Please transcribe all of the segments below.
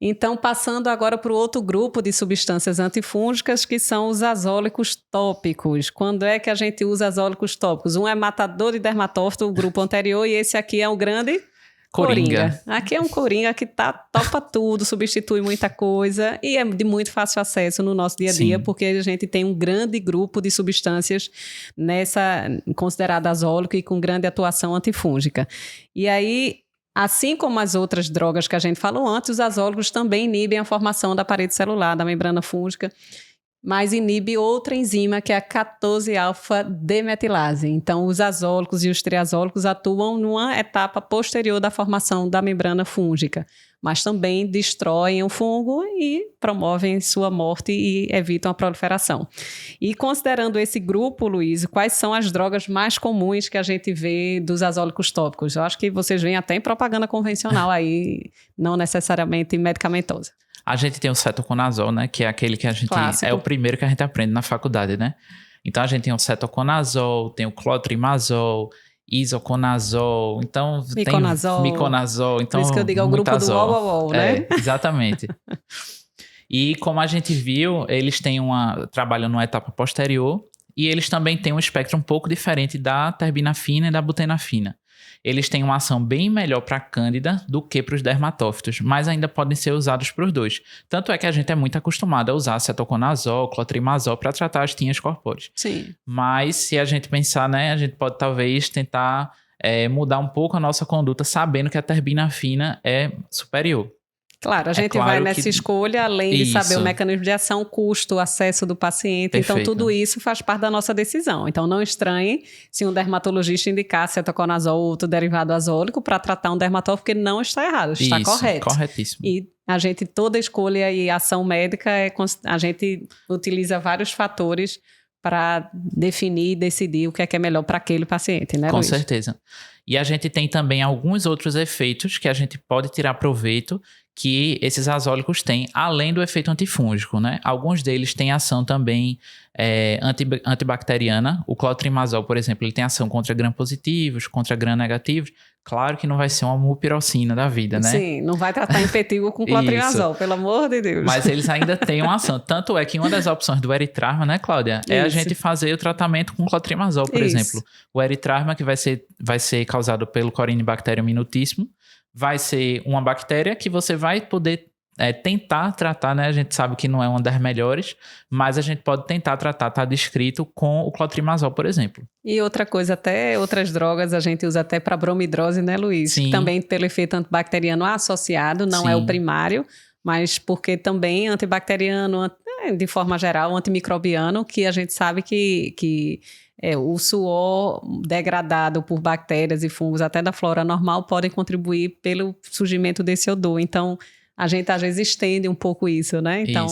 Então, passando agora para o outro grupo de substâncias antifúngicas, que são os azólicos tópicos. Quando é que a gente usa azólicos tópicos? Um é matador de dermatófito, o grupo anterior, e esse aqui é o grande coringa. Aqui é um coringa que topa tudo, substitui muita coisa e é de muito fácil acesso no nosso dia a dia, porque a gente tem um grande grupo de substâncias considerada azólico e com grande atuação antifúngica. E aí, assim como as outras drogas que a gente falou antes, os azólicos também inibem a formação da parede celular, da membrana fúngica, mas inibe outra enzima, que é a 14-alfa-demetilase. Então, os azólicos e os triazólicos atuam numa etapa posterior da formação da membrana fúngica, mas também destroem o fungo e promovem sua morte e evitam a proliferação. E considerando esse grupo, Luiz, quais são as drogas mais comuns que a gente vê dos azólicos tópicos? Eu acho que vocês veem até em propaganda convencional aí, não necessariamente medicamentosa. A gente tem o cetoconazol, né? Que é aquele que a gente... Clássico. É o primeiro que a gente aprende na faculdade, né? Então, a gente tem o cetoconazol, tem o clotrimazol, isoconazol, então... Miconazol. Tem miconazol, então... Por isso que eu digo, é o grupo do uau, né? Exatamente. E como a gente viu, eles trabalham numa etapa posterior e eles também têm um espectro um pouco diferente da terbinafina e da butenafina. Eles têm uma ação bem melhor para a cândida do que para os dermatófitos, mas ainda podem ser usados para os dois. Tanto é que a gente é muito acostumado a usar cetoconazol, clotrimazol para tratar as tinhas corpóreas. Sim. Mas se a gente pensar, né, a gente pode talvez tentar mudar um pouco a nossa conduta sabendo que a terbinafina é superior. Claro, a gente vai nessa escolha, além de saber o mecanismo de ação, custo, acesso do paciente. Perfeito. Então, tudo isso faz parte da nossa decisão. Então, não estranhe se um dermatologista indicar cetoconazol ou outro derivado azólico para tratar um dermatófito, porque não está errado, está correto. Corretíssimo. E toda escolha e ação médica, a gente utiliza vários fatores para definir e decidir o que é melhor para aquele paciente, né, Luiz? Com certeza. E a gente tem também alguns outros efeitos que a gente pode tirar proveito que esses azólicos têm, além do efeito antifúngico, né? Alguns deles têm ação também antibacteriana. O clotrimazol, por exemplo, ele tem ação contra gram-positivos, contra gram-negativos. Claro que não vai ser uma mupirocina da vida, né? Sim, não vai tratar impetigo com clotrimazol, pelo amor de Deus. Mas eles ainda têm uma ação. Tanto é que uma das opções do eritrarma, né, Cláudia? É a gente fazer o tratamento com clotrimazol, por exemplo. O eritrarma, que vai ser causado pelo Corynebacterium minutissimum, vai ser uma bactéria que você vai poder tentar tratar, né? A gente sabe que não é uma das melhores, mas a gente pode tentar tratar, tá descrito com o clotrimazol, por exemplo. E outra coisa, até outras drogas a gente usa até para bromidrose, né, Luiz? Sim. Também pelo efeito antibacteriano associado, não Sim. é o primário, mas porque também antibacteriano, de forma geral, antimicrobiano, que a gente sabe que o suor degradado por bactérias e fungos até da flora normal podem contribuir pelo surgimento desse odor. Então, a gente às vezes estende um pouco isso, né? Então,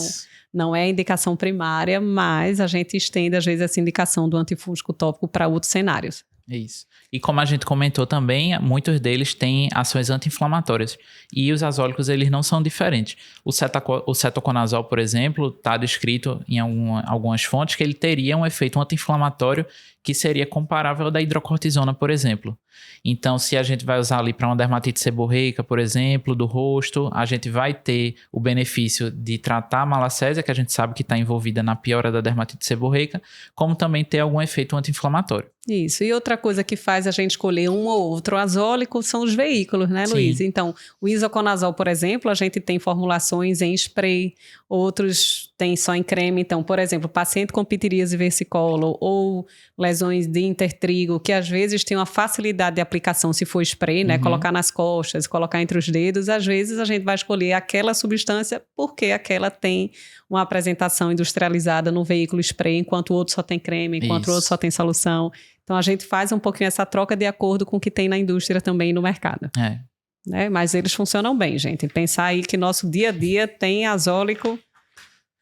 não é indicação primária, mas a gente estende às vezes essa indicação do antifúngico tópico para outros cenários. Isso. E como a gente comentou também, muitos deles têm ações anti-inflamatórias. E os azólicos, eles não são diferentes. O cetoconazol, por exemplo, está descrito em algumas fontes que ele teria um efeito anti-inflamatório que seria comparável ao da hidrocortisona, por exemplo. Então, se a gente vai usar ali para uma dermatite seborreica, por exemplo, do rosto, a gente vai ter o benefício de tratar a malacésia, que a gente sabe que está envolvida na piora da dermatite seborreica, como também ter algum efeito anti-inflamatório. Isso. E outra coisa que faz a gente escolher um ou outro azólico são os veículos, né, Luiz? Sim. Então, o isoconazol, por exemplo, a gente tem formulações em spray, outros tem só em creme. Então, por exemplo, paciente com pitiríase versicolor ou lesões de intertrigo, que às vezes tem uma facilidade de aplicação se for spray, né? Colocar nas costas, colocar entre os dedos. Às vezes a gente vai escolher aquela substância porque aquela tem uma apresentação industrializada no veículo spray, enquanto o outro só tem creme, enquanto o outro só tem solução. Então, a gente faz um pouquinho essa troca de acordo com o que tem na indústria também no mercado. Né? Mas eles funcionam bem, gente. Pensar aí que nosso dia a dia tem azólico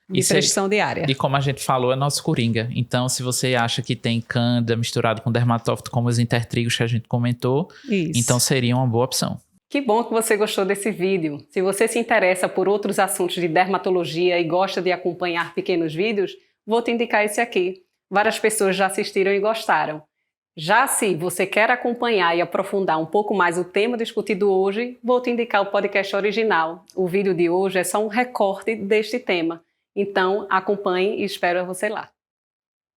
de prescrição diária. E como a gente falou, é nosso coringa. Então, se você acha que tem cândida misturado com dermatófito, como os intertrigos que a gente comentou, então seria uma boa opção. Que bom que você gostou desse vídeo. Se você se interessa por outros assuntos de dermatologia e gosta de acompanhar pequenos vídeos, vou te indicar esse aqui. Várias pessoas já assistiram e gostaram. Já se você quer acompanhar e aprofundar um pouco mais o tema discutido hoje, vou te indicar o podcast original. O vídeo de hoje é só um recorte deste tema. Então, acompanhe e espero você lá.